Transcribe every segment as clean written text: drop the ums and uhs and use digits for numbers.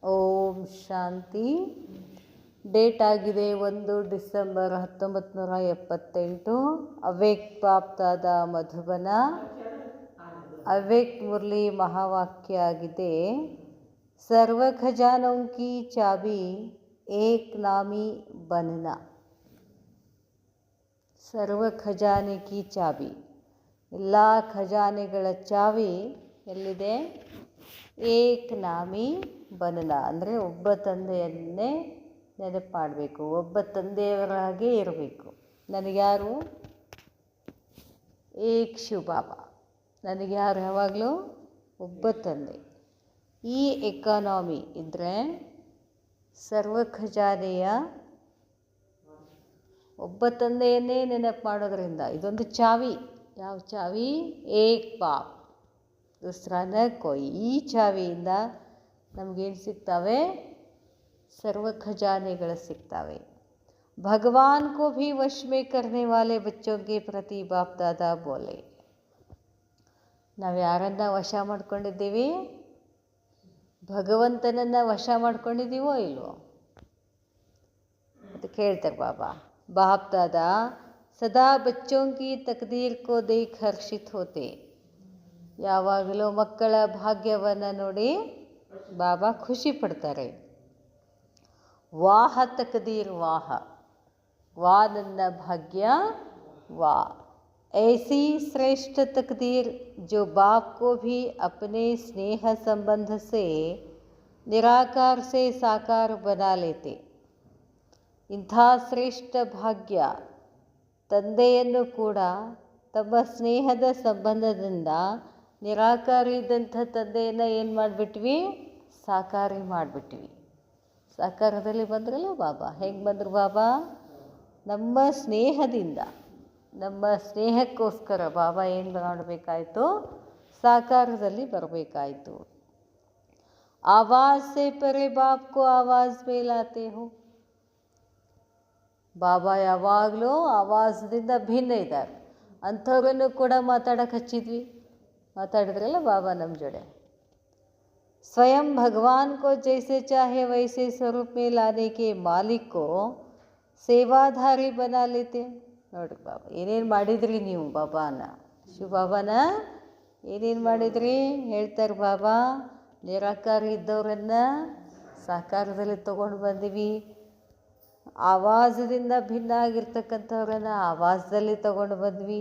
ಓಂ ಶಾಂತಿ. Date ಆಗಿದೆ 1 December 1978. ಅವ್ಯಕ್ತ ಬಾಪ್ದಾದ ಮಧುಬನ. ಅವ್ಯಕ್ತ ಮುರಳಿ ಮಹಾವಾಕ್ಯ ಆಗಿದೆ, ಸರ್ವ ಖಜಾನೋं की चाबी एक नामी बनना. ಸರ್ವ ಖಜಾನೆ ಕಿ ಚಾಬಿ, ಎಲ್ಲ ಖಜಾನೆಗಳ ಚಾವಿ ಎಲ್ಲಿದೆ? ಏಕ್ ನಾಮಿ ಬನನ ಅಂದರೆ ಒಬ್ಬ ತಂದೆಯನ್ನೇ ನೆನಪು ಮಾಡಬೇಕು, ಒಬ್ಬ ತಂದೆಯವರ ಹಾಗೆ ಇರಬೇಕು. ನನಗ್ಯಾರು? ಏಕ್ ಶಿವಬಾಬಾ. ನನಗ್ಯಾರು? ಯಾವಾಗಲೂ ಒಬ್ಬ ತಂದೆ. ಈ ಎಕಾನಮಿ ಇದ್ದರೆ ಸರ್ವ ಖಜಾನೆಯ ಒಬ್ಬ ತಂದೆಯನ್ನೇ ನೆನಪು ಮಾಡೋದ್ರಿಂದ ಇದೊಂದು ಚಾವಿ. ಯಾವ ಚಾವಿ? ಏಕ್ ಬಾಪ್ ದೂಸರಾನ ಕೋಯಿ. ಈ ಚಾವಿಯಿಂದ ನಮಗೇನು ಸಿಗ್ತವೆ? ಸರ್ವ ಖಜಾನೆಗಳು ಸಿಗ್ತವೆ. ಭಗವಾನ್ ಕೋ ಭಿ ವಶ್ ಮೇ ಕರ್ನೆ ವಾಲೆ ಬಚ್ಚೋಂ ಕೆ ಪ್ರತಿ ಬಾಪ್ ದಾದಾ ಬೋಲೆ. ನಾವು ಯಾರನ್ನ ವಶ ಮಾಡ್ಕೊಂಡಿದ್ದೀವಿ? ಭಗವಂತನನ್ನು ವಶ ಮಾಡ್ಕೊಂಡಿದ್ದೀವೋ ಇಲ್ವೋ? ಅದಕ್ಕೆ ಹೇಳ್ತಾರೆ ಬಾಬಾ, बाप दादा सदा बच्चों की तकदीर को देख हर्षित होते. ಯಾವಾಗಲೂ ಮಕ್ಕಳ ಭಾಗ್ಯವನ್ನು ನೋಡಿ ಬಾಬಾ ಖುಷಿ ಪಡ್ತಾರೆ. ವಾಹ ತಕದೀರ್ ವಾಹ, ವಾ ನನ್ನ ಭಾಗ್ಯ ವಾ. ऐसी श्रेष्ठ तकदीर जो बाप को भी अपने स्नेह संबंध से निराकार से साकार बना लेते. ಇಂಥ ಶ್ರೇಷ್ಠ ಭಾಗ್ಯ ತಂದೆಯನ್ನು ಕೂಡ ತಮ್ಮ ಸ್ನೇಹದ ಸಂಬಂಧದಿಂದ ನಿರಾಕಾರಿ ಇದ್ದಂಥ ತಂದೆಯನ್ನು ಏನು ಮಾಡಿಬಿಟ್ವಿ? ಸಾಕಾರಿ ಮಾಡಿಬಿಟ್ವಿ. ಸಾಕಾರದಲ್ಲಿ ಬಂದ್ರಲ್ಲ ಬಾಬಾ. ಹೇಗೆ ಬಂದರು ಬಾಬಾ? ನಮ್ಮ ಸ್ನೇಹದಿಂದ, ನಮ್ಮ ಸ್ನೇಹಕ್ಕೋಸ್ಕರ ಬಾಬಾ ಏನು ಮಾಡಬೇಕಾಯಿತು? ಸಾಕಾರದಲ್ಲಿ ಬರಬೇಕಾಯಿತು. ಆವಾಜ್ ಸೆ ಪರೆ ಬಾಪ್ ಕೋ ಆವಾಜ್ ಮೇ ಲಾತೆ ಹೋ. ಬಾಬಾ ಯಾವಾಗಲೂ ಆವಾಜದಿಂದ ಭಿನ್ನ ಇದ್ದಾರೆ. ಅಂಥವ್ರನ್ನು ಕೂಡ ಮಾತಾಡೋಕೆ ಹಚ್ಚಿದ್ವಿ. ಮಾತಾಡಿದ್ರಲ್ಲ ಬಾಬಾ ನಮ್ಮ ಜೊತೆ. ಸ್ವಯಂ ಭಗವಾನ್ ಕೋ ಜೈಸೆ ಚಾಹೆ ವೈಸೆ ಸ್ವರೂಪ ಮೇ ಲಾನೆ ಕೆ ಮಾಲಿಕ್ ಕೋ ಸೇವಾಧಾರಿ ಬನಾ ಲೇತೆ. ನೋಡ್ರಿ ಬಾಬಾ ಏನೇನು ಮಾಡಿದ್ರಿ ನೀವು ಬಾಬಾನ, ಶಿವ ಬಾಬಾನ ಏನೇನು ಮಾಡಿದ್ರಿ ಹೇಳ್ತಾರೆ ಬಾಬಾ. ನಿರಾಕಾರ ಇದ್ದವರನ್ನು ಸಾಕಾರದಲ್ಲಿ ತೊಗೊಂಡು ಬಂದೀವಿ. ಆವಾಜದಿಂದ ಭಿನ್ನ ಆಗಿರ್ತಕ್ಕಂಥವ್ರನ್ನು ಆವಾಜದಲ್ಲಿ ತಗೊಂಡು ಬಂದ್ವಿ.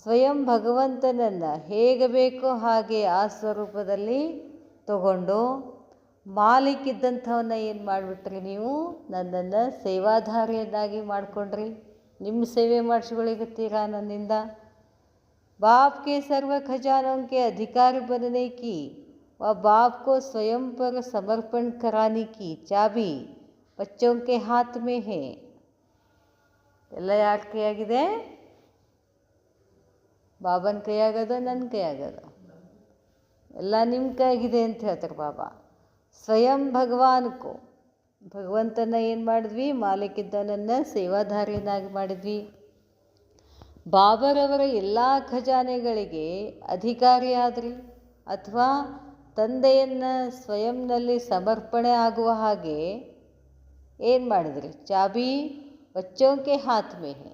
ಸ್ವಯಂ ಭಗವಂತನನ್ನು ಹೇಗೆ ಬೇಕೋ ಹಾಗೆ ಆ ಸ್ವರೂಪದಲ್ಲಿ ತಗೊಂಡು ಮಾಲೀಕ್ ಇದ್ದಂಥವನ್ನ ಏನು ಮಾಡಿಬಿಟ್ರಿ ನೀವು? ನನ್ನನ್ನು ಸೇವಾಧಾರಿಯನ್ನಾಗಿ ಮಾಡಿಕೊಂಡ್ರಿ. ನಿಮ್ಮ ಸೇವೆ ಮಾಡಿಸ್ಕೊಳಿಗತ್ತೀರಾ ನನ್ನಿಂದ. ಬಾಪ್ ಕೆ ಸರ್ವ ಖಜಾನೋಂ ಕೆ ಅಧಿಕಾರಿ ಬನನೆ ಕಿ ವ ಬಾಪ್ ಕೋ ಸ್ವಯಂ ಪರ ಸಮರ್ಪಣ ಕರಾನೆ ಕಿ ಚಾಬಿ ಬಚ್ಚೋಂ ಕೆ ಹಾತ್ ಮೇ ಹೇ. ಎಲ್ಲ ಯಾರ ಕೈಯಾಗಿದೆ? ಬಾಬನ ಕೈಯಾಗದ, ನನ್ನ ಕೈಯಾಗದ, ಎಲ್ಲ ನಿಮ್ಮ ಕೈಯಾಗಿದೆ ಅಂತ ಹೇಳ್ತಾರೆ ಬಾಬಾ. ಸ್ವಯಂ ಭಗವಾನ್ಕೋ, ಭಗವಂತನ ಏನು ಮಾಡಿದ್ವಿ? ಮಾಲೀಕಿದ್ದನನ್ನು ಸೇವಾಧಾರಿಯನ್ನಾಗಿ ಮಾಡಿದ್ವಿ. ಬಾಬರವರ ಎಲ್ಲ ಖಜಾನೆಗಳಿಗೆ ಅಧಿಕಾರಿಯಾದ್ರಿ, ಅಥವಾ ತಂದೆಯನ್ನು ಸ್ವಯಂನಲ್ಲಿ ಸಮರ್ಪಣೆ ಆಗುವ ಹಾಗೆ ಏನು ಮಾಡಿದ್ರಿ? ಚಾಬಿ ಬಚ್ಚೋಂ ಕೆ ಹಾತ್ ಮೇ ಹೇ.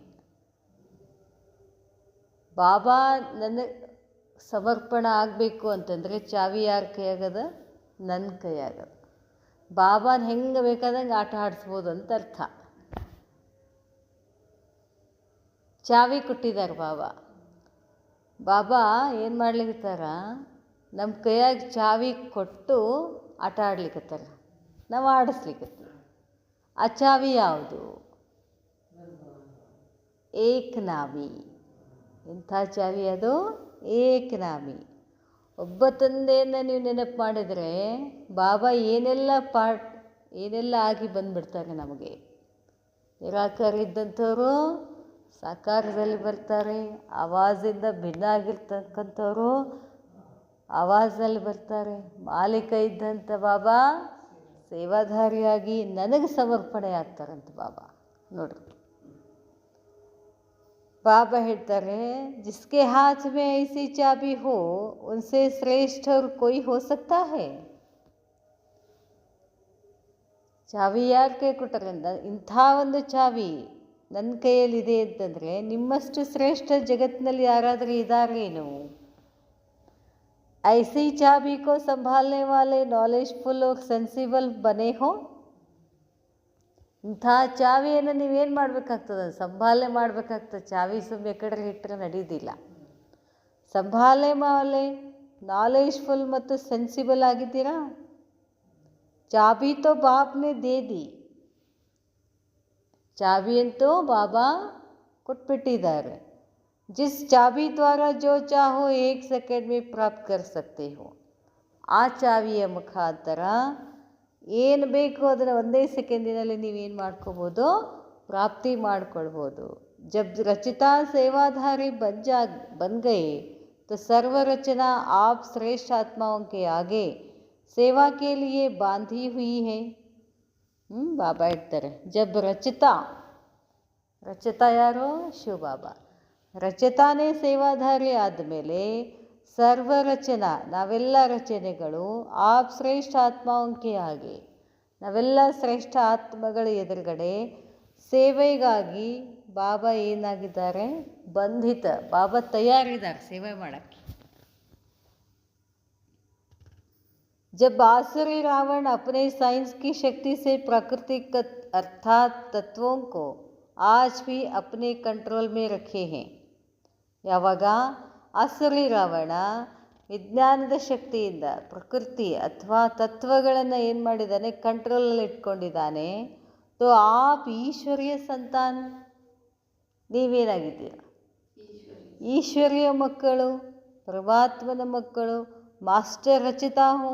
ಬಾಬಾ ನನ್ನ ಸಮರ್ಪಣ ಆಗಬೇಕು ಅಂತಂದರೆ ಚಾವಿ ಯಾರ ಕೈಯಾಗದ? ನನ್ನ ಕೈಯಾಗದ. ಬಾಬಾನ ಹೆಂಗೆ ಬೇಕಾದಂಗೆ ಆಟ ಆಡಿಸ್ಬೋದು ಅಂತ ಅರ್ಥ. ಚಾವಿ ಕೊಟ್ಟಿದ್ದಾರೆ ಬಾಬಾ. ಬಾಬಾ ಏನು ಮಾಡ್ಲಿಕ್ಕತ್ತಾರ? ನಮ್ಮ ಕೈಯಾಗ ಚಾವಿ ಕೊಟ್ಟು ಆಟ ಆಡ್ಲಿಕ್ಕತ್ತಾರ, ನಾವು ಆಡಿಸ್ಲಿಕ್ಕತ್ತೀವಿ. ಆ ಚಾವಿ ಯಾವುದು? ಏಕ್ ನಾಮಿ. ಎಂಥ ಚಾವಿ ಅದು? ಏಕ್ ನಾಮಿ. ಒಬ್ಬ ತಂದೆಯನ್ನು ನೀವು ನೆನಪು ಮಾಡಿದರೆ ಬಾಬಾ ಏನೆಲ್ಲ ಆಗಿ ಬಂದುಬಿಡ್ತಾರೆ ನಮಗೆ. ನಿರಾಕಾರ ಇದ್ದಂಥವರು ಸಾಕಾರದಲ್ಲಿ ಬರ್ತಾರೆ. ಆವಾಜಿಂದ ಭಿನ್ನ ಆಗಿರ್ತಕ್ಕಂಥವ್ರು ಆವಾಜಲ್ಲಿ ಬರ್ತಾರೆ. ಮಾಲೀಕ ಇದ್ದಂಥ ಬಾಬಾ ಸೇವಾಧಾರಿಯಾಗಿ ನನಗೆ ಸಮರ್ಪಣೆ ಆಗ್ತಾರಂತ ಬಾಬಾ. ನೋಡ್ರಿ ಬಾಬಾ ಹೇಳ್ತಾರೆ, ಜಿಸ್ಕೆ ಹಾತ್ ಮೇ ಐಸಿ ಚಾಬಿ ಹೋ ಉನ್ಸೆ ಶ್ರೇಷ್ಠ ಅವ್ರು ಕೋಯಿ ಹೋ ಸಕ್ತಾ ಹೈ. ಚಾವಿ ಯಾರ ಕೈ ಕೊಟ್ಟರೆ ಇಂಥ ಒಂದು ಚಾವಿ ನನ್ನ ಕೈಯಲ್ಲಿದೆ ಅಂತಂದರೆ ನಿಮ್ಮಷ್ಟು ಶ್ರೇಷ್ಠ ಜಗತ್ತಿನಲ್ಲಿ ಯಾರಾದರೂ ಇದ್ದಾರೇನು? ऐसी चाबी को संभालने वाले नॉलेजफुल और सेंसिबल बने हो. ಇಂಥ ಚಾವಿಯನ್ನು ನೀವೇನು ಮಾಡಬೇಕಾಗ್ತದೆ? ಸಂಭಾಲನೆ ಮಾಡಬೇಕಾಗ್ತದೆ. ಚಾವಿ ಸುಮ್ಮನೆ ಕಡೆ ಇಟ್ಟರೆ ನಡೆಯೋದಿಲ್ಲ. ಸಂಭಾಲನೆ ಮಾಡಲೆ ನಾಲೆಜ್ಫುಲ್ ಮತ್ತು ಸೆನ್ಸಿಬಲ್ ಆಗಿದ್ದೀರಾ? ಚಾಬಿ ತೋ ಬಾಪ್ನೇ ದೇ ದಿ. ಚಾಬಿಯಂತೂ ಬಾಬಾ ಕೊಟ್ಬಿಟ್ಟಿದ್ದಾರೆ. जिस चाबी द्वारा जो चाहो 1 सेकंड में प्राप्त कर सकते हो. ಆ ಚಾವಿಯ ಮುಖಾಂತರ ಏನು ಬೇಕು ಅದನ್ನು 1 ಸೆಕೆಂಡಿನಲ್ಲಿ ನೀವೇನು ಮಾಡ್ಕೋಬೋದು? ಪ್ರಾಪ್ತಿ ಮಾಡ್ಕೊಳ್ಬೋದು. जब रचिता सेवाधारी बन गए तो सर्व रचना आप श्रेष्ठ आत्माओं के आगे सेवा के लिए बांधी हुई है. ಬಾಬಾ ಹೇಳ್ತಾರೆ, ಜಬ್ ರಚಿತಾ ಯಾರು? ಶಿವ ಬಾಬಾ. ರಚತಾನೇ ಸೇವಾಧಾರಿ ಆದಮೇಲೆ ಸರ್ವ ರಚನಾ, ನಾವೆಲ್ಲ ರಚನೆಗಳು ಆಪ್ ಶ್ರೇಷ್ಠ ಆತ್ಮಾಂಕೆ ಹಾಗೆ, ನಾವೆಲ್ಲ ಶ್ರೇಷ್ಠ ಆತ್ಮಗಳ ಎದುರುಗಡೆ ಸೇವೆಗಾಗಿ ಬಾಬಾ ಏನಾಗಿದ್ದಾರೆ? ಬಂಧಿತ. ಬಾಬಾ ತಯಾರಿದ್ದಾರೆ ಸೇವೆ ಮಾಡೋಕ್ಕೆ. जब आसुरी रावण अपने साइंस की शक्ति से प्रकृति अर्थात तत्वों को आज भी अपने कंट्रोल में रखे हैं. ಯಾವಾಗ ಆಸುರಿ ರಾವಣ ವಿಜ್ಞಾನದ ಶಕ್ತಿಯಿಂದ ಪ್ರಕೃತಿ ಅಥವಾ ತತ್ವಗಳನ್ನು ಏನು ಮಾಡಿದ್ದಾನೆ? ಕಂಟ್ರೋಲಲ್ಲಿ ಇಟ್ಕೊಂಡಿದ್ದಾನೆ. ತೋ ಆಪ್ ಈಶ್ವರಿಯ ಸಂತಾನ್, ನೀವೇನಾಗಿದ್ದೀರ? ಈಶ್ವರಿಯ ಮಕ್ಕಳು, ಪರಮಾತ್ಮನ ಮಕ್ಕಳು. ಮಾಸ್ಟರ್ ರಚಿತಾ ಹೋ.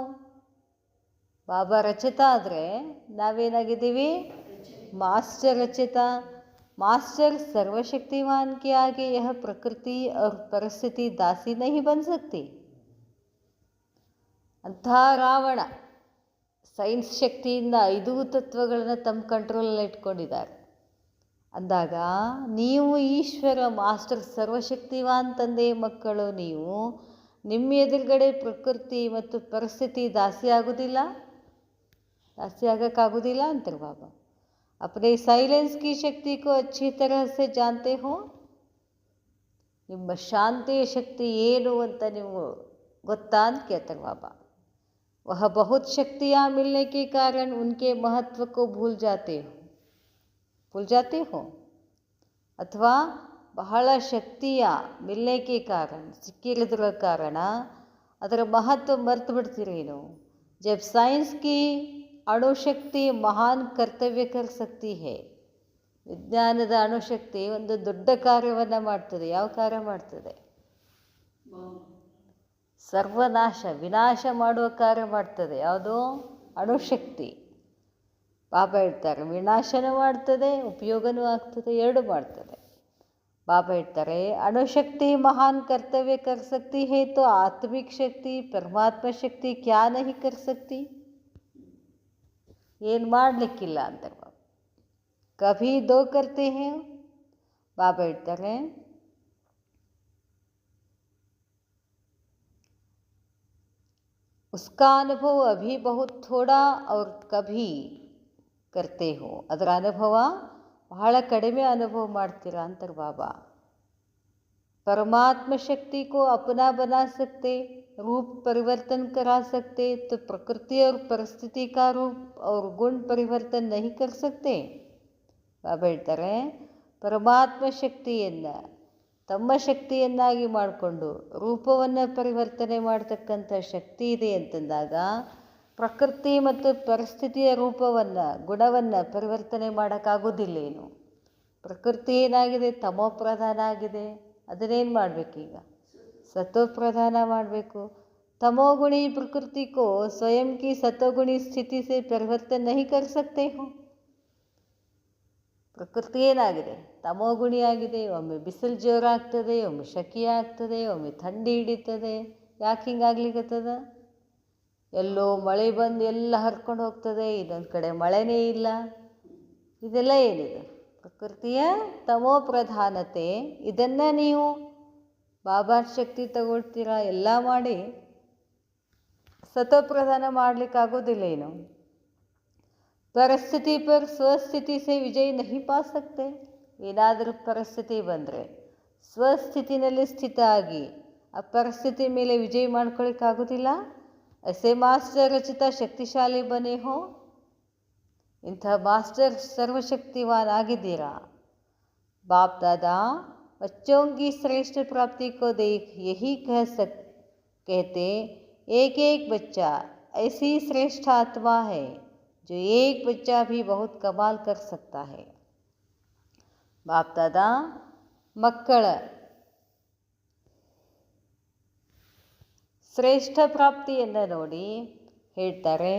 ಬಾಬಾ ರಚಿತಾ ಆದರೆ ನಾವೇನಾಗಿದ್ದೀವಿ? मास्टर रचिता. मास्टर सर्वशक्तिमान के आगे यह प्रकृति और परिस्थिति दासी नहीं बन सकती. ಅಂಥ ರಾವಣ ಸೈನ್ಸ್ ಶಕ್ತಿಯಿಂದ 5 ತತ್ವಗಳನ್ನು ತಮ್ಮ ಕಂಟ್ರೋಲಲ್ಲಿ ಇಟ್ಕೊಂಡಿದ್ದಾರೆ ಅಂದಾಗ, ನೀವು ಈಶ್ವರ ಮಾಸ್ಟರ್ ಸರ್ವಶಕ್ತಿವಾನ್ ತಂದೆ ಮಕ್ಕಳು, ನೀವು ನಿಮ್ಮ ಎದುರುಗಡೆ ಪ್ರಕೃತಿ ಮತ್ತು ಪರಿಸ್ಥಿತಿ ದಾಸಿ ಆಗೋದಿಲ್ಲ, ದಾಸಿ ಆಗೋಕ್ಕಾಗೋದಿಲ್ಲ ಅಂತಾರೆ ಬಾಬಾ. अपने साइलेंस की शक्ति को अच्छी तरह से जानते हो. ನಿಮ್ಮ ಶಾಂತಿಯ ಶಕ್ತಿ ಏನು ಅಂತ ನೀವು ಗೊತ್ತಾ ಅಂತ ಕೇಳ್ತಾರೆ ಬಾಬಾ. वह बहुत शक्तियाँ मिलने के कारण उनके महत्व को भूल जाते हो. ಅಥವಾ ಬಹಳ ಶಕ್ತಿಯ ಮಿಲ್ನೆಗೆ ಕಾರಣ, ಸಿಕ್ಕಿರೋದ್ರ ಕಾರಣ ಅದರ ಮಹತ್ವ ಮರೆತು ಬಿಡ್ತೀರೇನು? जब साइंस की ಅಣುಶಕ್ತಿ ಮಹಾನ್ ಕರ್ತವ್ಯ ಕರ್ ಸಕ್ತಿ ಹೇ. ವಿಜ್ಞಾನದ ಅಣುಶಕ್ತಿ ಒಂದು ದೊಡ್ಡ ಕಾರ್ಯವನ್ನು ಮಾಡ್ತದೆ. ಯಾವ ಕಾರ್ಯ ಮಾಡ್ತದೆ? ಸರ್ವನಾಶ, ವಿನಾಶ ಮಾಡುವ ಕಾರ್ಯ ಮಾಡ್ತದೆ. ಯಾವುದು? ಅಣುಶಕ್ತಿ. ಬಾಬಾ ಹೇಳ್ತಾರೆ ವಿನಾಶನೂ ಮಾಡ್ತದೆ, ಉಪಯೋಗನೂ ಆಗ್ತದೆ, ಎರಡು ಮಾಡ್ತದೆ. ಬಾಬಾ ಹೇಳ್ತಾರೆ ಅಣುಶಕ್ತಿ ಮಹಾನ್ ಕರ್ತವ್ಯ ಕರ್ ಸಕ್ತಿ ಹೇ ತೋ ಆತ್ಮಿಕ್ ಶಕ್ತಿ ಪರಮಾತ್ಮ ಶಕ್ತಿ ಕ್ಯಾ ನಹಿ ಕರ್ ಸಕ್ತಿ. ಏನು ಮಾಡಲಿಕ್ಕಿಲ್ಲ ಅಂತಾರೆ ಬಾಬಾ. ಕಭಿ ದೋ ಕರ್ತೆ ಹೇ. ಬಾಬಾ ಹೇಳ್ತಾರೆ उसका अनुभव अभी बहुत थोड़ा और कभी करते हो. ಅದರ ಅನುಭವ ಬಹಳ ಕಡಿಮೆ ಅನುಭವ ಮಾಡ್ತೀರಾ ಅಂತಾರೆ ಬಾಬಾ. परमात्मा शक्ति को अपना बना सकते, रूप परिवर्तन करा सकते, तो प्रकृति और परिस्थिति का रूप और गुण परिवर्तन नहीं कर सकते. ಬಾಬಾ ಹೇಳ್ತಾರೆ ಪರಮಾತ್ಮ ಶಕ್ತಿಯನ್ನು ತಮ್ಮ ಶಕ್ತಿಯನ್ನಾಗಿ ಮಾಡಿಕೊಂಡು ರೂಪವನ್ನು ಪರಿವರ್ತನೆ ಮಾಡ್ತಕ್ಕಂಥ ಶಕ್ತಿ ಇದೆ ಅಂತಂದಾಗ, ಪ್ರಕೃತಿ ಮತ್ತು ಪರಿಸ್ಥಿತಿಯ ರೂಪವನ್ನು ಗುಣವನ್ನು ಪರಿವರ್ತನೆ ಮಾಡೋಕ್ಕಾಗೋದಿಲ್ಲೇನು? ಪ್ರಕೃತಿ ಏನಾಗಿದೆ? ತಮೋಪ್ರಧಾನ ಆಗಿದೆ. ಅದನ್ನೇನು ಮಾಡಬೇಕೀಗ? ಸತೋಪ್ರಧಾನ ಮಾಡಬೇಕು. तमोगुणी प्रकृति को स्वयं की सतोगुणी स्थिति से परिवर्तन नहीं कर सकते हो. ಪ್ರಕೃತಿ ಏನಾಗಿದೆ? ತಮೋಗುಣಿ ಆಗಿದೆ. ಒಮ್ಮೆ ಬಿಸಿಲು ಜೋರಾಗ್ತದೆ, ಒಮ್ಮೆ ಶೆಕೆ ಆಗ್ತದೆ, ಒಮ್ಮೆ ಥಂಡಿ ಹಿಡಿತದೆ. ಯಾಕೆ ಹಿಂಗಾಗ್ಲಿಕ್ಕತ್ತದ? ಎಲ್ಲೋ ಮಳೆ ಬಂದು ಎಲ್ಲ ಹರ್ಕೊಂಡು ಹೋಗ್ತದೆ, ಇನ್ನೊಂದು ಕಡೆ ಮಳೆನೇ ಇಲ್ಲ. ಇದೆಲ್ಲ ಏನಿದೆ? ಪ್ರಕೃತಿಯ ತಮೋ ಪ್ರಧಾನತೆ. ಇದನ್ನು ನೀವು ಬಾಬಾ ಶಕ್ತಿ ತಗೊಳ್ತೀರಾ, ಎಲ್ಲ ಮಾಡಿ ಸತೋಪ್ರಧಾನ ಮಾಡಲಿಕ್ಕಾಗೋದಿಲ್ಲ ಏನು? ಪರಿಸ್ಥಿತಿ पर ಸ್ವಸ್ಥಿತಿ से ವಿಜಯ नहीं पा सकते. ಏನಾದರೂ ಪರಿಸ್ಥಿತಿ ಬಂದರೆ ಸ್ವಸ್ಥಿತಿನಲ್ಲಿ ಸ್ಥಿತ ಆಗಿ ಆ ಪರಿಸ್ಥಿತಿ ಮೇಲೆ ವಿಜಯ ಮಾಡ್ಕೊಳ್ಳಿಕ್ಕಾಗೋದಿಲ್ಲ. ऐसे मास्टर रचिता शक्तिशाली बने हो. ಇಂಥ ಮಾಸ್ಟರ್ ಸರ್ವಶಕ್ತಿವಾನ್ ಆಗಿದ್ದೀರಾ. बाप दादा बच्चों की श्रेष्ठ प्राप्ति को देख यही कहते एक एक बच्चा ऐसी श्रेष्ठ आत्मा है जो एक बच्चा भी बहुत कमाल कर सकता है. बाप दादा ಮಕ್ಕಳ ಶ್ರೇಷ್ಠ ಪ್ರಾಪ್ತಿಯನ್ನು ನೋಡಿ ಹೇಳ್ತಾರೆ,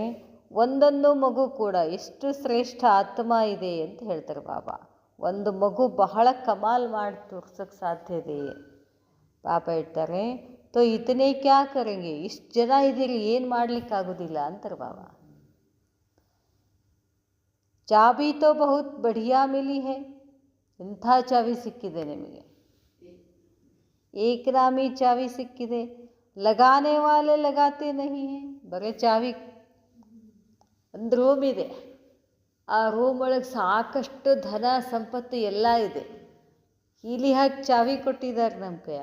ಒಂದೊಂದು ಮಗು ಕೂಡ ಎಷ್ಟು ಶ್ರೇಷ್ಠ ಆತ್ಮ ಇದೆ ಅಂತ ಹೇಳ್ತಾರೆ ಬಾಬಾ. ಒಂದು ಮಗು ಬಹಳ ಕಮಾಲ್ ಮಾಡಿ ತೋರ್ಸೋಕ್ಕೆ ಸಾಧ್ಯ ಇದೆ. ಪಾಪ ಹೇಳ್ತಾರೆ, ತೋ ಇತನೇ ಕ್ಯಾ ಕರೆಂಗೆ, ಇಷ್ಟು ಜನ ಇದ್ದೀರಿ ಏನು ಮಾಡಲಿಕ್ಕಾಗೋದಿಲ್ಲ ಅಂತಾರೆ ಬಾಬಾ. ಚಾಬಿ ತೋ ಬಹುತ್ ಬಢಿಯಾ ಮಿಲಿ ಹೈ. ಇಂಥ ಚಾವಿ ಸಿಕ್ಕಿದೆ ನಿಮಗೆ, ಏಕನಾಮಿ ಚಾವಿ ಸಿಕ್ಕಿದೆ. ಲಗಾನೆ ವಾಲೆ ಲಗಾತೆ ನಹಿ ಹೈ. ಬರೀ ಚಾವಿ ಒಂದು ರೂಮ್ ಇದೆ, ಆ ರೂಮ್ ಒಳಗೆ ಸಾಕಷ್ಟು ಧನ ಸಂಪತ್ತು ಎಲ್ಲ ಇದೆ. ಇಲ್ಲಿ ಹಾಕಿ ಚಾವಿ ಕೊಟ್ಟಿದ್ದಾರೆ ನಮ್ಮ ಕೈಯ.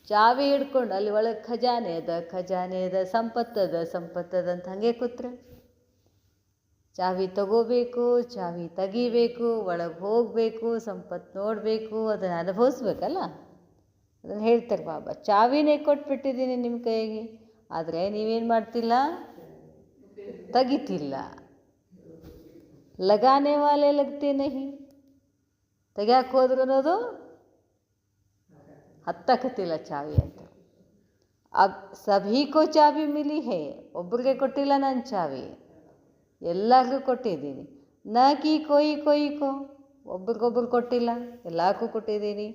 ಚಾವಿ ಹಿಡ್ಕೊಂಡು ಅಲ್ಲಿ ಒಳಗೆ ಖಜಾನೆ ಅದ, ಸಂಪತ್ತದ ಅಂತ ಹಾಗೆ ಕೂತ್ರೆ ಚಾವಿ ತಗೋಬೇಕು, ಚಾವಿ ತೆಗಿಬೇಕು, ಒಳಗೆ ಹೋಗಬೇಕು, ಸಂಪತ್ತು ನೋಡಬೇಕು, ಅದನ್ನು ಅನುಭವಿಸ್ಬೇಕಲ್ಲ. ಅದನ್ನು ಹೇಳ್ತಾರೆ ಬಾಬಾ. ಚಾವಿನೇ ಕೊಟ್ಬಿಟ್ಟಿದ್ದೀನಿ ನಿಮ್ಮ ಕೈಗೆ, ಆದರೆ ನೀವೇನು ಮಾಡ್ತಿಲ್ಲ, ತೆಗಿತಿಲ್ಲ. ಲಗಾನೆ ವಾಲೆ ಲಗ್ತೆ ನಹಿ. ತೆಗ್ಯಾಕೆ ಹೋದ್ರು ಅನ್ನೋದು ಹತ್ತಕತ್ತಿಲ್ಲ ಚಾವಿ ಅಂತ. ಸಭೀಕೋ ಚಾವಿ ಮಿಲಿ ಹೇ. ಒಬ್ರಿಗೆ ಕೊಟ್ಟಿಲ್ಲ ನಾನು ಚಾವಿ, ಎಲ್ಲರಿಗೂ ಕೊಟ್ಟಿದ್ದೀನಿ. ನ ಕಿ ಕೊಯ್ಕೋ, ಒಬ್ರಿಗೊಬ್ರು ಕೊಟ್ಟಿಲ್ಲ, ಎಲ್ಲರಿಗೂ ಕೊಟ್ಟಿದ್ದೀನಿ.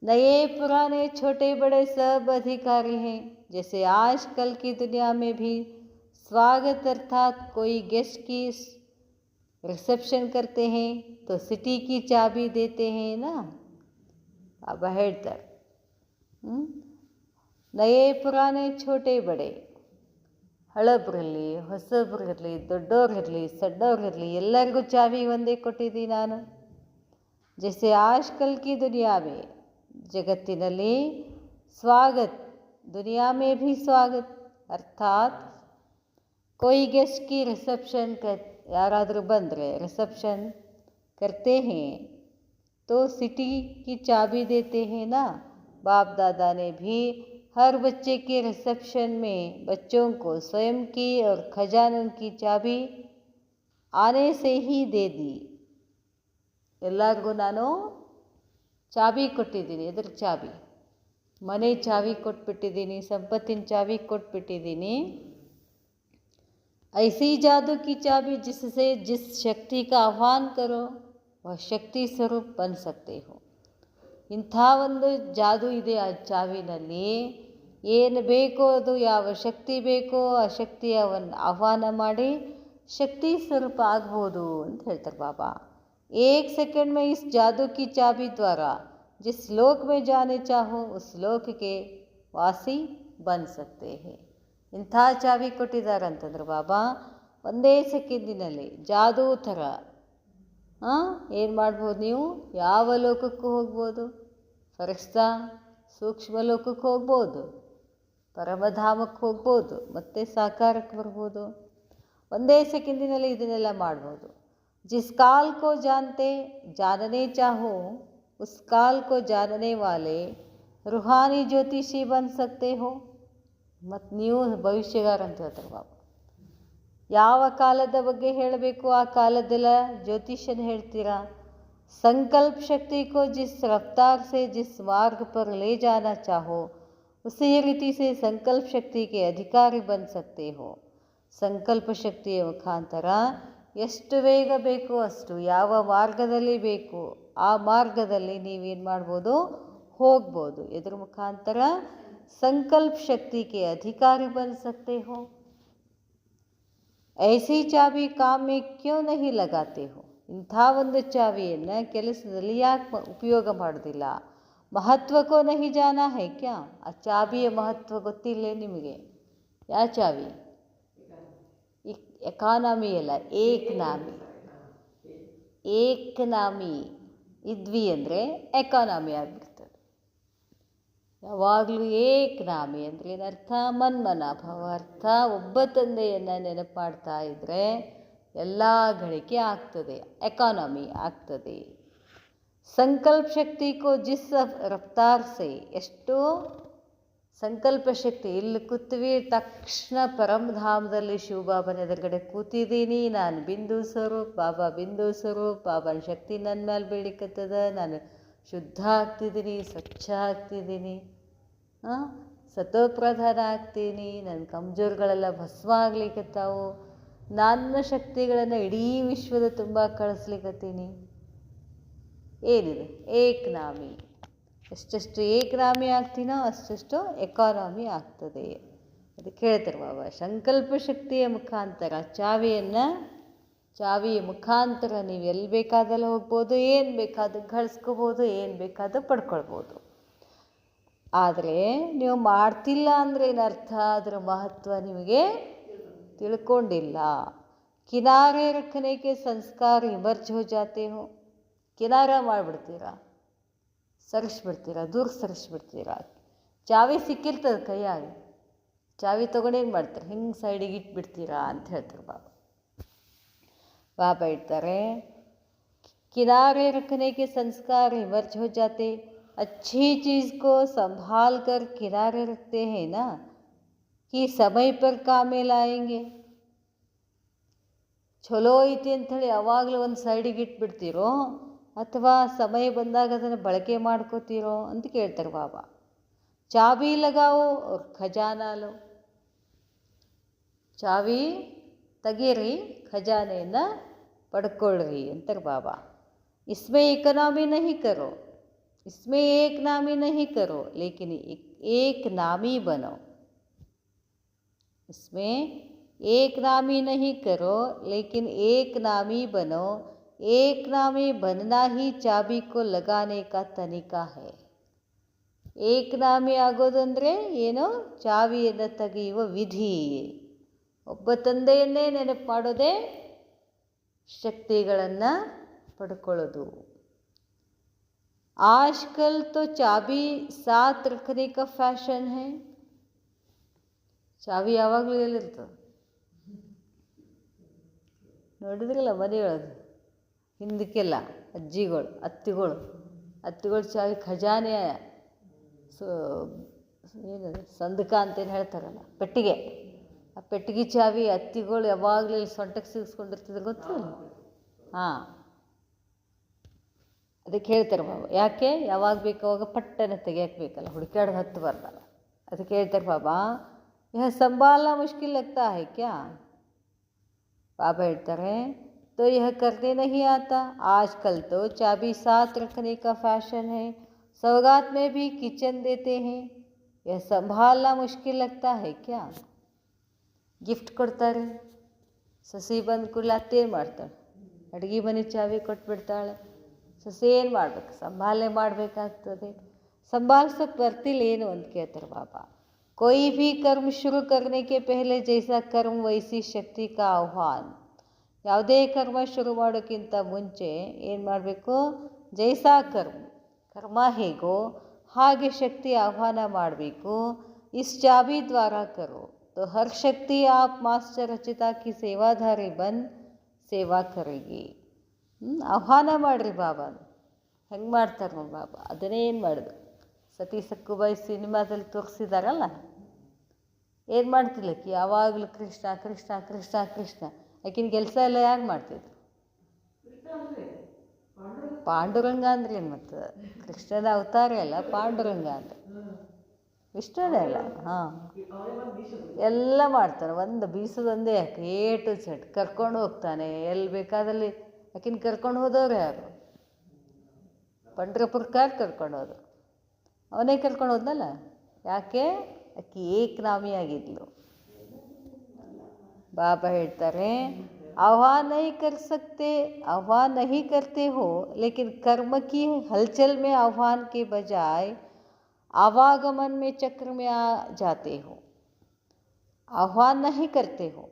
ನಯೇ ಪುರಾನೆ छोटे बड़े सब अधिकारी हैं. जैसे आजकल की दुनिया में भी स्वागत अर्थात कोई गेस्ट की रिसेप्शन करते हैं तो सिटी की चाबी देते हैं ना. अब ಹೇಳ್ತಾರೆ, ನಯೇ ಪುರಾನೆ ಛೋಟೆ ಬಡೆ, ಹಳಬ್ರಲ್ಲಿ ಹೊಸಬ್ರಿರಲಿ, ದೊಡ್ಡವ್ರಿರಲಿ ಸಣ್ಣವ್ರಿರಲಿ, ಎಲ್ಲರಿಗೂ ಚಾವಿ ಒಂದೇ ಕೊಟ್ಟಿದ್ದೀನಿ ನಾನು. ಜೈಸೆ ಆಜ್ಕಲ್ ಕಿ ದುನಿಯಾ ಮೇ, ಜಗತ್ತಿನಲ್ಲಿ ಸ್ವಾಗತ್, ದುನಿಯಾ ಮೇ ಭೀ ಸ್ವಾಗತ್ ಅರ್ಥಾತ್ कोई गेस्ट की रिसेप्शन ಯಾರಾದರೂ ಬಂದರೆ रिसेप्शन करते हैं तो सिटी की चाबी देते हैं ना. बाप दादा ने भी हर बच्चे के रिसेप्शन में बच्चों को स्वयं की और खजानों की चाबी आने से ही दे दी. ಎಲ್ಲರಿಗೂ ನಾನು ಚಾವಿ ಕೊಟ್ಟಿದ್ದೀನಿ. ಎದ್ರ ಚಾವಿ? ಮನೆ ಚಾವಿ ಕೊಟ್ಬಿಟ್ಟಿದ್ದೀನಿ, ಸಂಪತ್ತಿನ ಚಾವಿ ಕೊಟ್ಬಿಟ್ಟಿದ್ದೀನಿ. ऐसी जादू की चाबी जिससे जिस शक्ति का आह्वान करो वह शक्ति स्वरूप बन सकते हो. ಇಂಥ ಒಂದು ಜಾದೂ ಇದೆ ಆ ಚಾವಿನಲ್ಲಿ. ಏನು ಬೇಕೋ ಅದು, ಯಾವ ಶಕ್ತಿ ಬೇಕೋ ಆ ಶಕ್ತಿಯನ್ನು ಆಹ್ವಾನ ಮಾಡಿ ಶಕ್ತಿ ಸ್ವರೂಪ ಆಗ್ಬೋದು ಅಂತ ಹೇಳ್ತಾರೆ ಬಾಬಾ. एक सेकंड में इस जादू की चाबी द्वारा जिस लोक में जाने चाहो उस लोक के वासी बन सकते हैं. ಇಂಥ ಚಾವಿ ಕೊಟ್ಟಿದ್ದಾರೆ ಅಂತಂದ್ರೆ ಬಾಬಾ, ಒಂದೇ ಸೆಕೆಂಡಿನಲ್ಲಿ ಜಾದೂ ಥರ ಏನು ಮಾಡ್ಬೋದು, ನೀವು ಯಾವ ಲೋಕಕ್ಕೂ ಹೋಗ್ಬೋದು. ಫರಿಸ್ತಾ ಸೂಕ್ಷ್ಮ ಲೋಕಕ್ಕೆ ಹೋಗ್ಬೋದು, ಪರಮಧಾಮಕ್ಕೆ ಹೋಗ್ಬೋದು, ಮತ್ತು ಸಾಕಾರಕ್ಕೆ ಬರ್ಬೋದು. ಒಂದೇ ಸೆಕೆಂಡಿನಲ್ಲಿ ಇದನ್ನೆಲ್ಲ ಮಾಡ್ಬೋದು. जिस काल को जानने चाहो उस काल को जानने वाले रूहानी ज्योतिषी बन सकते हो. ಮತ್ತು ನೀವು ಭವಿಷ್ಯಗಾರ ಅಂತ ಹೇಳ್ತಾರೆ ಬಾಬಾ. ಯಾವ ಕಾಲದ ಬಗ್ಗೆ ಹೇಳಬೇಕು ಆ ಕಾಲದೆಲ್ಲ ಜ್ಯೋತಿಷನ ಹೇಳ್ತೀರಾ. संकल्प शक्ति को जिस रफ्तार से जिस मार्ग पर ले जाना चाहो उसी रीति से संकल्प शक्ति के अधिकारी बन सकते हो. ಸಂಕಲ್ಪ ಶಕ್ತಿಯ ಮುಖಾಂತರ ಎಷ್ಟು ಬೇಗ ಬೇಕೋ ಅಷ್ಟು, ಯಾವ ಮಾರ್ಗದಲ್ಲಿ ಬೇಕು ಆ ಮಾರ್ಗದಲ್ಲಿ ನೀವೇನು ಮಾಡ್ಬೋದು, ಹೋಗ್ಬೋದು. ಇದ್ರ ಮುಖಾಂತರ संकल्प शक्ति के अधिकारी बन सकते हो. ऐसी चाबी काम में क्यों नहीं लगाते हो. ಇಂಥ ಒಂದು ಚಾವಿಯನ್ನು ಕೆಲಸದಲ್ಲಿ ಯಾಕೆ ಉಪಯೋಗ ಮಾಡೋದಿಲ್ಲ. ಮಹತ್ವಕ್ಕೂ ನಹಿ ಜಾನಾ ಹೈ ಕ್ಯಾ. ಆ ಚಾವಿಯ ಮಹತ್ವ ಗೊತ್ತಿಲ್ಲ ನಿಮಗೆ. ಯಾವ ಚಾವಿ? ಎಕಾನಮಿ ಅಲ್ಲ, ಏಕನಾಮಿ. ಏಕನಾಮಿ ಇದ್ವಿ ಅಂದರೆ ಎಕಾನಮಿ ಆಗಿಬಿಡ್ತದೆ. ಯಾವಾಗಲೂ ಏಕನಾಮಿ ಅಂದರೆ ಏನರ್ಥ? ಮನ್ಮನಾಭವ ಅರ್ಥ. ಒಬ್ಬ ತಂದೆಯನ್ನು ನೆನಪು ಮಾಡ್ತಾ ಇದ್ದರೆ ಎಲ್ಲ ಗಳಿಕೆ ಆಗ್ತದೆ, ಎಕಾನಮಿ ಆಗ್ತದೆ. ಸಂಕಲ್ಪ ಶಕ್ತಿ ಕೋ ಜಿಸ್ ರಫ್ತಾರ್ ಸೆ, ಎಷ್ಟು ಸಂಕಲ್ಪ ಶಕ್ತಿ. ಇಲ್ಲಿ ಕೂತ್ವಿ ತಕ್ಷಣ ಪರಮಧಾಮದಲ್ಲಿ ಶಿವಬಾಬನ ಎದುರುಗಡೆ ಕೂತಿದ್ದೀನಿ, ನಾನು ಬಿಂದು ಸ್ವರೂಪ್, ಬಾಬಾ ಬಿಂದು ಸ್ವರೂಪ್, ಬಾಬನ ಶಕ್ತಿ ನನ್ನ ಮೇಲೆ ಬೀಳಿಕತ್ತದ, ನಾನು ಶುದ್ಧ ಆಗ್ತಿದ್ದೀನಿ, ಸ್ವಚ್ಛ ಆಗ್ತಿದ್ದೀನಿ, ಸತೋಪ್ರಧಾನ ಆಗ್ತೀನಿ, ನನ್ನ ಕಮ್ಜೋರ್ಗಳೆಲ್ಲ ಭಸ್ಮ ಆಗ್ಲಿಕ್ಕತ್ತಾವು, ನನ್ನ ಶಕ್ತಿಗಳನ್ನು ಇಡೀ ವಿಶ್ವದ ತುಂಬ ಕಳಿಸ್ಲಿಕ್ಕತ್ತೀನಿ. ಏನಿದೆ? ಏಕನಾಮಿ. ಎಷ್ಟೆಷ್ಟು ಏಕನಾಮಿ ಆಗ್ತೀನೋ ಅಷ್ಟೆಷ್ಟು ಎಕಾನಮಿ ಆಗ್ತದೆ. ಅದಕ್ಕೆ ಹೇಳ್ತಾರೆ ಬಾಬಾ, ಸಂಕಲ್ಪ ಶಕ್ತಿಯ ಮುಖಾಂತರ ಚಾವಿಯ ಮುಖಾಂತರ ನೀವು ಎಲ್ಲಿ ಬೇಕಾದಲ್ಲಿ ಹೋಗ್ಬೋದು, ಏನು ಬೇಕಾದ್ರೂ ಗಳಿಸ್ಕೋಬೋದು, ಏನು ಬೇಕಾದ್ರೂ ಪಡ್ಕೊಳ್ಬೋದು. ಆದರೆ ನೀವು ಮಾಡ್ತಿಲ್ಲ ಅಂದರೆ ಏನರ್ಥ? ಅದರ ಮಹತ್ವ ನಿಮಗೆ ತಿಳ್ಕೊಂಡಿಲ್ಲ. ಕಿನಾರೆ ರಖನೆಗೆ ಸಂಸ್ಕಾರ ಇಮರ್ಜ್ ಹೋ ಜಾತೆ ಹೋ. ಕಿನಾರ ಮಾಡಿಬಿಡ್ತೀರಾ, ಸರಿಸ್ಬಿಡ್ತೀರಾ, ದೂರ ಸರಿಸ್ಬಿಡ್ತೀರಾ. ಚಾವಿ ಸಿಕ್ಕಿರ್ತದೆ ಕೈಯಾಗ, ಚಾವಿ ತೊಗೊಂಡೇನು ಮಾಡ್ತಾರೆ? ಹಿಂಗೆ ಸೈಡಿಗೆ ಇಟ್ಬಿಡ್ತೀರಾ ಅಂತ ಹೇಳ್ತಾರೆ ಬಾಬಾ. ಬಾಬಾ ಇಡ್ತಾರೆ, किनारे रखने के संस्कार इमर्ज हो जाते, अच्छी चीज़ को संभाल कर किनारे रखते हैं ना कि समय पर काम में लाएंगे. ಚಲೋ ಐತಿ ಅಂಥೇಳಿ ಯಾವಾಗಲೂ ಒಂದು ಸೈಡಿಗೆ ಇಟ್ಬಿಡ್ತೀರೋ ಅಥವಾ ಸಮಯ ಬಂದಾಗ ಅದನ್ನು ಬಳಕೆ ಮಾಡ್ಕೋತೀರೋ ಅಂತ ಕೇಳ್ತಾರೆ ಬಾಬಾ. ಚಾವಿ ಲಗಾವೋ ಅವ್ರ ಖಜಾನಾಲು, ಚಾವಿ ತೆಗೀರಿ, ಖಜಾನೆಯನ್ನು ಪಡ್ಕೊಳ್ರಿ ಅಂತಾರೆ ಬಾಬಾ. इसमें इकोनॉमी नहीं करो, इसमें एक नामी नहीं करो, लेकिन एक नामी बनो. इसमें एक नामी नहीं करो, लेकिन एक नामी बनो. एक नामी बनना ही चाबी को लगाने का तरीका है. ಏಕನಾಮಿ ಆಗೋದಂದರೆ ಏನೋ? ಚಾವಿಯನ್ನು ತೆಗೆಯುವ ವಿಧಿ. ಒಬ್ಬ ತಂದೆಯನ್ನೇ ನೆನಪು ಮಾಡೋದೇ ಶಕ್ತಿಗಳನ್ನು ಪಡ್ಕೊಳ್ಳೋದು. आजकल तो चाबी साथ रखने का ಫ್ಯಾಷನ್ है. ಚಾವಿ ಯಾವಾಗಲೂ ಎಲ್ಲಿರ್ತದೆ ನೋಡಿದ್ರಲ್ಲ ಮನೆಯೊಳಗೆ ಹಿಂದಕ್ಕೆಲ್ಲ ಅಜ್ಜಿಗಳು ಅತ್ತಿಗಳು ಚಾವಿ ಖಜಾನೆ ಏನು ಸಂದಕ ಅಂತೇನು ಹೇಳ್ತಾರಲ್ಲ, ಪೆಟ್ಟಿಗೆ, ಆ ಪೆಟ್ಟಿಗೆ ಚಾವಿ ಅತ್ತಿಗಳು ಯಾವಾಗಲೂ ಇಲ್ಲಿ ಸೊಂಟಕ್ಕೆ ಸಿಗಿಸ್ಕೊಂಡಿರ್ತಿದ್ರು ಗೊತ್ತಿಲ್ಲ. ಅದಕ್ಕೆ ಹೇಳ್ತಾರೆ ಬಾಬಾ, ಯಾಕೆ? ಯಾವಾಗ ಬೇಕು ಅವಾಗ ಪಟ್ಟನೆ ತೆಗಿಯಕ್ಕೆ ಬೇಕಲ್ಲ, ಹುಡುಕಾಡೋದು ಹತ್ತು ಬರಲ್ಲ. ಅದಕ್ಕೆ ಹೇಳ್ತಾರೆ ಬಾಬಾ, ಯಹ ಸಂಭಾಲನಾ ಮುಷ್ಕಿಲ್ ಲಗ್ತಾ ಹೈ ಕ್ಯಾ? ಬಾಬಾ ಹೇಳ್ತಾರೆ, तो यह करने नहीं आता. आजकल तो चाबी साथ रखने का फैशन है, सौगात में भी किचन देते हैं. यह संभालना मुश्किल लगता है क्या? ಗಿಫ್ಟ್ ಕೊಡ್ತಾರೆ, ಸಸಿ ಬಂದು ಕೂಡಲೇ ಅತ್ತೇನು ಮಾಡ್ತಾಳೆ? ಅಡುಗೆ ಮನೆ ಚಾವಿ ಕೊಟ್ಬಿಡ್ತಾಳೆ. ಸಸಿ ಏನು ಮಾಡ್ಬೇಕು? ಸಂಭಾಲನೆ ಮಾಡಬೇಕಾಗ್ತದೆ. ಸಂಭಾಲಿಸೋಕ್ಕೆ ಬರ್ತಿಲ್ಲ ಏನು ಅಂತ ಕೇಳ್ತಾರೆ ಬಾಬಾ. कोई भी कर्म शुरू करने के पहले जैसा कर्म वैसी शक्ति का आह्वान. ಯಾವುದೇ ಕರ್ಮ ಶುರು ಮಾಡೋಕ್ಕಿಂತ ಮುಂಚೆ ಏನು ಮಾಡಬೇಕು? ಜೈಸಾ ಕರ್ಮ ಹೇಗೋ ಹಾಗೆ ಶಕ್ತಿ ಆಹ್ವಾನ ಮಾಡಬೇಕು. ಇಸ್ ಚಾಬಿ ದ್ವಾರ ಕರೋ तो हर शक्ति आप मास्टर रचिता की सेवाधारी बन ಸೇವಾ ಕರೆಗಿ. ಆಹ್ವಾನ ಮಾಡಿರಿ ಬಾಬಾ. ಹೆಂಗೆ ಮಾಡ್ತಾರೆ ನೋಡಿ ಬಾಬಾ, ಅದನ್ನೇ ಏನು ಮಾಡಿದ್ರು? ಸತಿ ಸಕ್ಕುಬಾಯಿ ಸಿನಿಮಾದಲ್ಲಿ ತೋರಿಸಿದಾರಲ್ಲ, ಏನು ಮಾಡ್ತಿಲ್ಲಕ್ಕೆ ಯಾವಾಗಲೂ ಕೃಷ್ಣ ಕೃಷ್ಣ ಕೃಷ್ಣ ಕೃಷ್ಣ. ಆಕಿನ ಕೆಲಸ ಎಲ್ಲ ಯಾರು ಮಾಡ್ತಿದ್ರು? ಪಾಂಡುರಂಗ ಅಂದ್ರೆ ಏನು? ಮತ್ತು ಕೃಷ್ಣನ ಅವತಾರ ಅಲ್ಲ ಪಾಂಡುರಂಗ ಅಂದರೆ ವಿಷ್ಣುನೇ ಅಲ್ಲ. ಎಲ್ಲ ಮಾಡ್ತಾನೆ, ಒಂದು ಬೀಸೋದೊಂದೇ ಯಾಕೆ, A to Z ಕರ್ಕೊಂಡು ಹೋಗ್ತಾನೆ ಎಲ್ಲಿ ಬೇಕಾದಲ್ಲಿ. ಆಕಿನ ಕರ್ಕೊಂಡು ಹೋದವ್ರು ಯಾರು? ಪಂಡ್ರಪುರಕ್ಕೆ ಕರ್ಕೊಂಡು ಹೋದ್ರು, ಅವನೇ ಕರ್ಕೊಂಡು ಹೋದ್ನಲ್ಲ. ಯಾಕೆ? ಆಕೆ ಏಕನಾಮಿ ಆಗಿದ್ಲು. ಬಾಬಾ ಹೇಳ್ತಾರೆ, आह्वान नहीं करते हो, लेकिन कर्म की हलचल में आह्वान के बजाय आवागमन में चक्र में आ जाते हो. आह्वान नहीं करते हो,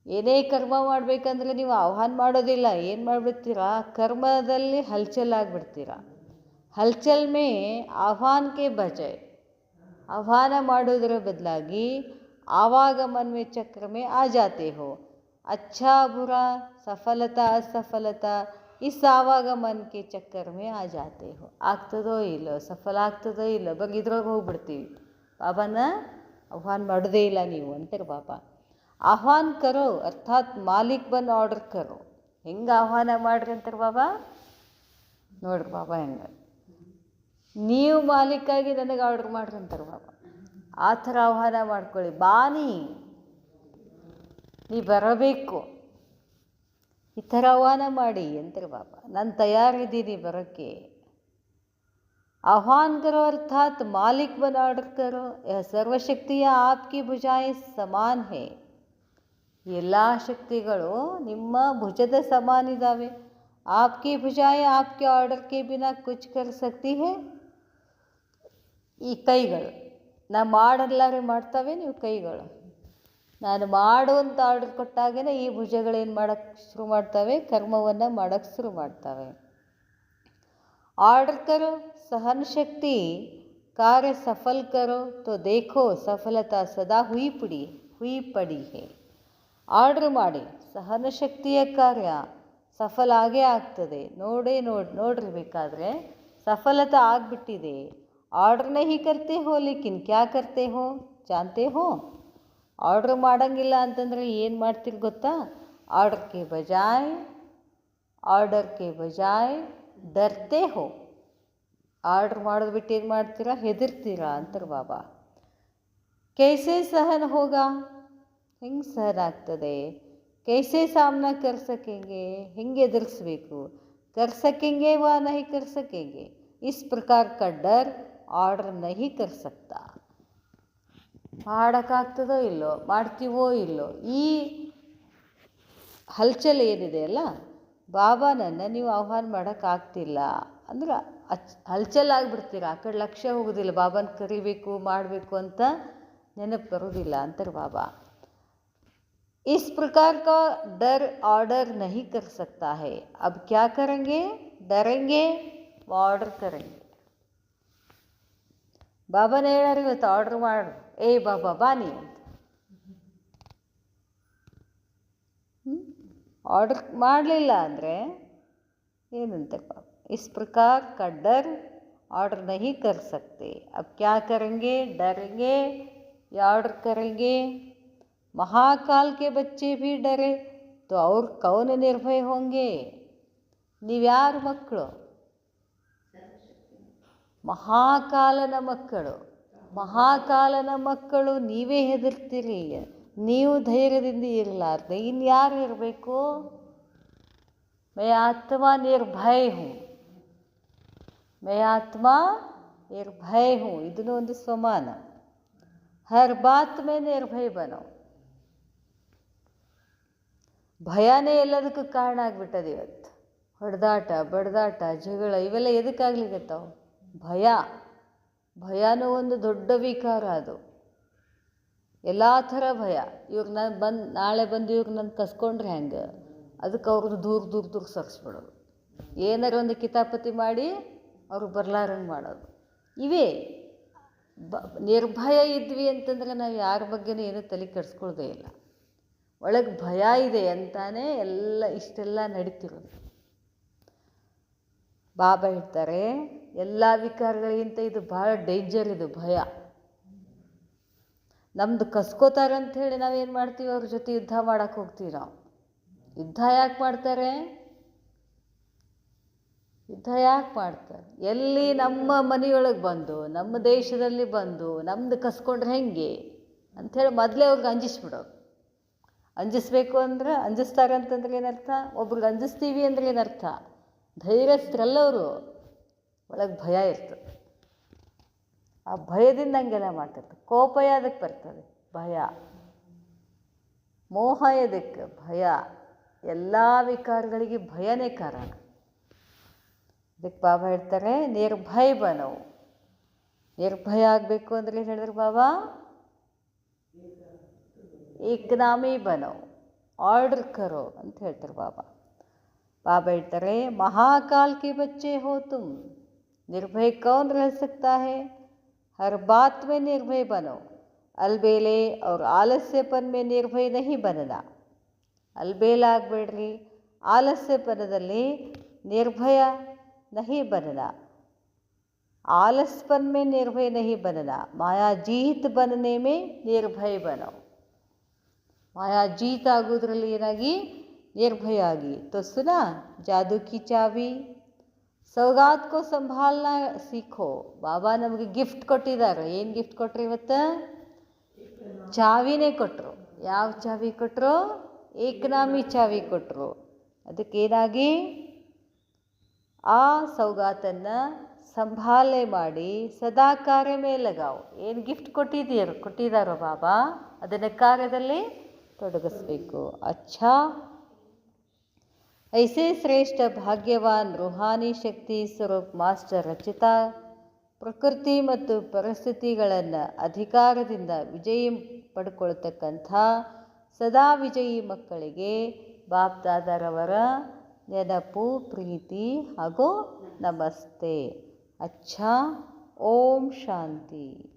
ಏನೇ ಕರ್ಮ ಮಾಡಬೇಕಂದ್ರೆ ನೀವು ಆಹ್ವಾನ ಮಾಡೋದಿಲ್ಲ, ಏನು ಮಾಡಿಬಿಡ್ತೀರಾ, ಕರ್ಮದಲ್ಲಿ ಹಲ್ಚಲಾಗ್ಬಿಡ್ತೀರ. ಹಲ್ಚಲ್ ಮೇ ಆಹ್ವಾನಕ್ಕೆ ಬಜಾಯ್, ಆಹ್ವಾನ ಮಾಡೋದರ ಬದಲಾಗಿ आवागमन में चक्र में आ जाते हो. अच्छा बुरा सफलता असफलता इस आवागमन के चक्कर में आ जाते हो. ಆಗ್ತದೋ ಇಲ್ಲೋ, ಸಫಲ ಆಗ್ತದೋ ಇಲ್ಲೋ, ಬಗ್ಗೆ ಇದ್ರೊಳಗೆ ಹೋಗ್ಬಿಡ್ತೀವಿ. ಬಾಬಾನ ಆಹ್ವಾನ ಮಾಡೋದೇ ಇಲ್ಲ ನೀವು ಅಂತಾರೆ ಬಾಬಾ. ಆಹ್ವಾನ ಕರೋ ಅರ್ಥಾತ್ ಮಾಲಿಕ್ ಬಂದು ಆರ್ಡರ್ ಕರೋ. ಹೆಂಗೆ ಆಹ್ವಾನ ಮಾಡ್ರಿ ಅಂತಾರೆ ಬಾಬಾ. ನೋಡ್ರಿ ಬಾಬಾ ಹೆಂಗೆ, ನೀವು ಮಾಲೀಕಾಗಿ ನನಗೆ ಆರ್ಡರ್ ಮಾಡ್ರಿ ಅಂತಾರೆ ಬಾಬಾ. ಆ ಥರ ಆಹ್ವಾನ ಮಾಡ್ಕೊಳ್ಳಿ. ನೀ ಬರಬೇಕು, ಈ ಥರ ಆಹ್ವಾನ ಮಾಡಿ ಅಂತಾರೆ ಬಾಬಾ. ನಾನು ತಯಾರಿದ್ದೀನಿ ಬರೋಕ್ಕೆ. आह्वान करो अर्थात मालिक बन ऑर्डर करो. यह सर्वशक्तियाँ आपकी भुजाएं समान है. ಎಲ್ಲ ಶಕ್ತಿಗಳು ನಿಮ್ಮ ಭುಜದ ಸಮಾನ ಇದ್ದಾವೆ. आपकी भुजाएं आपके ऑर्डर के बिना कुछ कर सकती है. ಈ ಕೈಗಳು ನಾ ಮಾಡಲಾರೆ ಮಾಡ್ತವೆ, ನೀವು ಕೈಗಳು ನಾನು ಮಾಡುವಂಥ ಆರ್ಡರ್ ಕೊಟ್ಟಾಗೇ ಈ ಭುಜಗಳೇನು ಮಾಡೋಕ್ಕೆ ಶುರು ಮಾಡ್ತವೆ, ಕರ್ಮವನ್ನು ಮಾಡೋಕ್ಕೆ ಶುರು ಮಾಡ್ತವೆ. ऑर्डर करो सहन शक्ति कार्य सफल करो तो देखो सफलता सदा हुई पड़ी है. ಆರ್ಡ್ರ್ ಮಾಡಿ ಸಹನ ಶಕ್ತಿಯ ಕಾರ್ಯ ಸಫಲ ಆಗೇ ಆಗ್ತದೆ. ನೋಡ್ರಿ ಬೇಕಾದರೆ ಸಫಲತೆ ಆಗಿಬಿಟ್ಟಿದೆ. ಆರ್ಡ್ರ್ ನಹಿ ಕರ್ತೆ ಹೋ ಲೇಕಿನ್ ಕ್ಯಾ ಕರ್ತೆ ಹೋ ಜಾನ್ತೆ ಹೋ. ಆರ್ಡ್ರ್ ಮಾಡೋಂಗಿಲ್ಲ ಅಂತಂದರೆ ಏನು ಮಾಡ್ತೀರಿ ಗೊತ್ತಾ, ಆರ್ಡರ್ ಕೆ ಬಜಾಯ್ ಡರ್ತೆ ಹೋ. ಆರ್ಡ್ರ್ ಮಾಡೋದು ಬಿಟ್ಟು ಏನು ಮಾಡ್ತೀರಾ, ಹೆದರ್ತೀರಾ ಅಂತಾರೆ ಬಾಬಾ. ಕೈಸೆ ಸಹನ ಹೋಗ, ಹೆಂಗೆ ಸಹನ ಆಗ್ತದೆ, ಕೈಸೆ ಸಾಮ್ನಾ ಕರ್ ಸಕೆಂಗೆ, ಹೆಂಗೆ ಎದುರಿಸ್ಬೇಕು, ಕರ್ ಸಕೆಂಗೆ ವಾ ನಹಿ ಕರ್ ಸಕೆಂಗೆ. ಇಸ್ ಪ್ರಕಾರ ಕ ಡರ್ ಆರ್ಡ್ರ್ ನಹಿ ಕರ್ ಸಕ್ತಾ. ಮಾಡೋಕ್ಕಾಗ್ತದೋ ಇಲ್ಲೋ, ಮಾಡ್ತೀವೋ ಇಲ್ಲೋ, ಈ ಹಲ್ಚಲ್ ಏನಿದೆ ಅಲ್ಲ, ಬಾಬಾನನ್ನು ನೀವು ಆಹ್ವಾನ ಮಾಡೋಕ್ಕಾಗ್ತಿಲ್ಲ ಅಂದ್ರೆ ಹಲ್ಚಲಾಗ್ಬಿಡ್ತೀರ. ಆ ಕಡೆ ಲಕ್ಷ್ಯ ಹೋಗೋದಿಲ್ಲ, ಬಾಬಾನ ಕರಿಬೇಕು ಮಾಡಬೇಕು ಅಂತ ನೆನಪು ಬರೋದಿಲ್ಲ ಅಂತಾರೆ ಬಾಬಾ. इस प्रकार का डर ऑर्डर नहीं कर सकता है. अब क्या करेंगे, डरेंगे ऑर्डर करेंगे. ಬಾಬಾನ ಹೇಳಾರ ಇವತ್ತು ಆರ್ಡ್ರ್ ಮಾಡು, ಬಾಬಾ ಬಾನಿ ಅಂತ. ಆರ್ಡರ್ ಮಾಡಲಿಲ್ಲ ಅಂದರೆ ಏನಂತಾರೆ ಬಾಬಾ, इस प्रकार का डर ऑर्डर नहीं कर सकते. अब क्या करेंगे, डरेंगे या ऑर्डर करेंगे. महाकाल के बच्चे भी डरे तो और कौन निर्भय होंगे. ನೀವ್ಯಾರು ಮಕ್ಕಳು, ಮಹಾಕಾಲನ ಮಕ್ಕಳು ನೀವೇ ಹೆದರ್ತೀರಿ. ನೀವು ಧೈರ್ಯದಿಂದ ಇರಲಾರ್ದೆ ಇನ್ಯಾರು ಇರಬೇಕು. मैं आत्मा निर्भय हूँ, ಇದನ್ನು ಒಂದು ಸ್ವಮಾನ. ಹರ್ ಬಾತ್ ಮೇ ನಿರ್ಭಯ ಬನೋ. ಭಯನೇ ಎಲ್ಲದಕ್ಕೂ ಕಾರಣ ಆಗಿಬಿಟ್ಟದೆ ಇವತ್ತು. ಹೊಡೆದಾಟ, ಬಡ್ದಾಟ, ಜಗಳ ಇವೆಲ್ಲ ಎದಕ್ಕಾಗ್ಲಿಕ್ಕತ್ತಾವ, ಭಯನೂ ಒಂದು ದೊಡ್ಡ ವಿಕಾರ. ಅದು ಎಲ್ಲ ಥರ ಭಯ. ಇವ್ರು ನಾಳೆ ಬಂದು ಇವ್ರು ನನ್ನ ಕಸ್ಕೊಂಡ್ರೆ ಹೆಂಗೆ, ಅದಕ್ಕೆ ಅವ್ರದ್ದು ದೂರ ಸರಿಸ್ಬಿಡೋದು. ಏನಾರು ಒಂದು ಕಿತಾಪತಿ ಮಾಡಿ ಅವ್ರಿಗೆ ಬರ್ಲಾರಂಗೆ ಮಾಡೋದು. ಇವೇ ನಿರ್ಭಯ ಇದ್ವಿ ಅಂತಂದ್ರೆ ನಾವು ಯಾರ ಬಗ್ಗೆನೂ ಏನೂ ತಲೆ ಕೆಡಿಸ್ಕೊಳ್ಳೋದೇ ಇಲ್ಲ. ಒಳಗೆ ಭಯ ಇದೆ ಅಂತಾನೆ ಇಷ್ಟೆಲ್ಲ ನಡೀತಿರೋದು. ಬಾಬಾ ಹೇಳ್ತಾರೆ, ಎಲ್ಲ ವಿಕಾರಗಳಿಗಿಂತ ಇದು ಭಾಳ ಡೇಂಜರ್. ಇದು ಭಯ ನಮ್ಮದು ಕಸ್ಕೋತಾರಂತ ಹೇಳಿ ನಾವೇನು ಮಾಡ್ತೀವಿ, ಅವ್ರ ಜೊತೆ ಯುದ್ಧ ಮಾಡೋಕ್ಕೆ ಹೋಗ್ತೀವಿ. ನಾವು ಯುದ್ಧ ಯಾಕೆ ಮಾಡ್ತಾರೆ, ಎಲ್ಲಿ ನಮ್ಮ ಮನೆಯೊಳಗೆ ಬಂದು, ನಮ್ಮ ದೇಶದಲ್ಲಿ ಬಂದು ನಮ್ಮದು ಕಸ್ಕೊಂಡ್ರೆ ಹೆಂಗೆ ಅಂಥೇಳಿ ಮೊದಲೇ ಅವ್ರಿಗೆ ಅಂಜಿಸ್ಬಿಡೋದು. ಅಂಜಿಸ್ಬೇಕು ಅಂದ್ರೆ, ಅಂಜಿಸ್ತಾರೆ ಅಂತಂದ್ರೆ ಏನರ್ಥ, ಒಬ್ರಿಗೆ ಅಂಜಿಸ್ತೀವಿ ಅಂದ್ರೆ ಏನರ್ಥ, ಧೈರ್ಯಸ್ಥರಲ್ಲವರು ಒಳಗೆ ಭಯ ಇರ್ತದೆ. ಆ ಭಯದಿಂದ ಹಂಗೆಲ್ಲ ಮಾಡ್ತಿರ್ತಾರೆ. ಕೋಪ ಅದಕ್ಕೆ ಬರ್ತದೆ, ಭಯ. ಮೋಹ ಎದಕ್ಕೆ, ಭಯ. ಎಲ್ಲ ವಿಕಾರಗಳಿಗೆ ಭಯನೇ ಕಾರಣ. ಅದಕ್ಕೆ ಬಾಬಾ ಹೇಳ್ತಾರೆ, ನಿರ್ಭಯ ಬನೋ. ನಿರ್ಭಯ ಆಗಬೇಕು ಅಂದರೆ ಏನು ಹೇಳಿದ್ರು ಬಾಬಾ, ಏಕನಾಮಿ ಬನೋ. ಆರ್ಡರ್ ಕರೋ ಅಂತ ಹೇಳ್ತಾರೆ ಬಾಬಾ. ಬಾಬಾ ಹೇಳ್ತಾರೆ, ಮಹಾಕಾಲ್ ಕೆ ಬಚ್ಚೆ ಹೋ ತುಮ್, ನಿರ್ಭಯ ಕೌನ್ ರಹ ಸಕ್ತಾ ಹೈ, हर बात में निर्भय बनो, अलबेले और आलस्यपन में निर्भय नहीं बनना. अलबेಲ ಆಗಬೇಡ್ರಿ, ಆಲಸ್ಯಪನದಲ್ಲಿ ನಿರ್ಭಯ नहीं बनना. आलसपन में निर्भय नहीं बनना, माया जीत बनने में निर्भय बनो. माया जीत ಆಗೋದ್ರಲ್ಲಿ ಏನಾಗಿ ನಿರ್ಭಯ ಆಗಿ. तो सुना जादू की चाबी, ಸೌಗಾತ್ ಕೋ ಸಂಭಾಲ್ನಾ ಸೀಖೋ. ಬಾಬಾ ನಮಗೆ ಗಿಫ್ಟ್ ಕೊಟ್ಟಿದ್ದಾರೆ. ಏನು ಗಿಫ್ಟ್ ಕೊಟ್ಟರು ಇವತ್ತು? ಚಾವಿನೇ ಕೊಟ್ಟರು. ಯಾವ ಚಾವಿ ಕೊಟ್ಟರು? ಏಕನಾಮಿ ಚಾವಿ ಕೊಟ್ಟರು. ಅದಕ್ಕೇನಾಗಿ ಆ ಸೌಗಾತನ್ನು ಸಂಭಾಲನೆ ಮಾಡಿ ಸದಾ ಕಾರ್ಯ ಮೇಲೆ ಲಗಾವು. ಏನು ಗಿಫ್ಟ್ ಕೊಟ್ಟಿದ್ದಾರೋ ಬಾಬಾ, ಅದನ್ನು ಕಾರ್ಯದಲ್ಲಿ ತೊಡಗಿಸ್ಬೇಕು. ಅಚ್ಛಾ, ऐसे श्रेष्ठ भाग्यवान रूहानी ಶಕ್ತಿ ಸ್ವರೂಪ್ ಮಾಸ್ಟರ್ ರಚಿತ ಪ್ರಕೃತಿ ಮತ್ತು ಪರಿಸ್ಥಿತಿಗಳನ್ನು ಅಧಿಕಾರದಿಂದ ವಿಜಯಿ ಪಡ್ಕೊಳ್ತಕ್ಕಂಥ ಸದಾ ವಿಜಯಿ ಮಕ್ಕಳಿಗೆ ಬಾಪ್ ದಾದಾರವರ ನೆನಪು, ಪ್ರೀತಿ ಹಾಗೂ ನಮಸ್ತೆ. ಅಚ್ಛಾ, ಓಂ ಶಾಂತಿ.